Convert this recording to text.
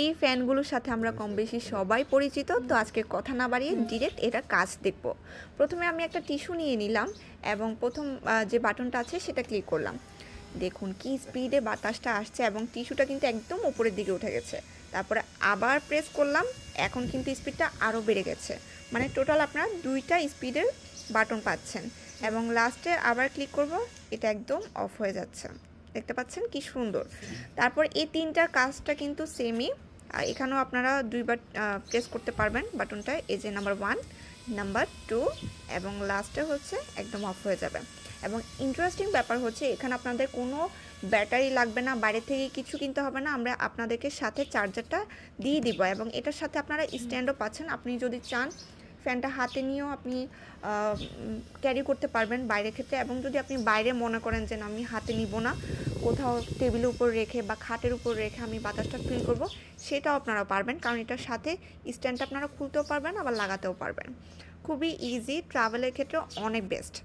এই ফ্যানগুলোর সাথে আমরা কম বেশি সবাই পরিচিত। তো আজকে কথা না বাড়িয়ে ডিরেক্ট এটার কাজ দেখব। প্রথমে আমি একটা টিস্যু নিয়ে নিলাম এবং প্রথম যে বাটনটা আছে সেটা ক্লিক করলাম। দেখুন কি স্পিডে বাতাসটা আসছে এবং টিস্যুটা কিন্তু একদম উপরের দিকে উঠে গেছে। তারপরে আবার প্রেস করলাম, এখন কিন্তু স্পিডটা আরও বেড়ে গেছে। মানে টোটাল আপনারা 2টা স্পিডের বাটন পাচ্ছেন এবং লাস্টে আবার ক্লিক করব, এটা একদম অফ হয়ে যাচ্ছে। দেখতে পাচ্ছেন কি সুন্দর। তারপর এই 3টার কাজটা কিন্তু সেমই। এখানেও আপনারা 2বার প্রেস করতে পারবেন বাটনটা। এই যে নাম্বার 1, নাম্বার 2 এবং লাস্টে হচ্ছে একদম অফ হয়ে যাবে। এবং ইন্টারেস্টিং ব্যাপার হচ্ছে এখানে আপনাদের কোনো ব্যাটারি লাগবে না, বাইরে থেকে কিছু কিনতে হবে না। আমরা আপনাদেরকে সাথে চার্জারটা দিয়ে দিব এবং এটার সাথে আপনারা স্ট্যান্ডও পাচ্ছেন। আপনি যদি চান ফ্যানটা হাতে নিয়েও আপনি ক্যারি করতে পারবেন বাইরের ক্ষেত্রে। এবং যদি আপনি বাইরে মনে করেন যে আমি হাতে নিব না, কোথাও টেবিলের উপর রেখে বা খাটের উপর রেখে আমি বাতাসটা ফিল করব, সেটাও আপনারা পারবেন, কারণ এটার সাথে স্ট্যান্ডটা আপনারা খুলতেও পারবেন আবার লাগাতেও পারবেন। খুবই ইজি, ট্রাভেলের ক্ষেত্রে অনেক বেস্ট।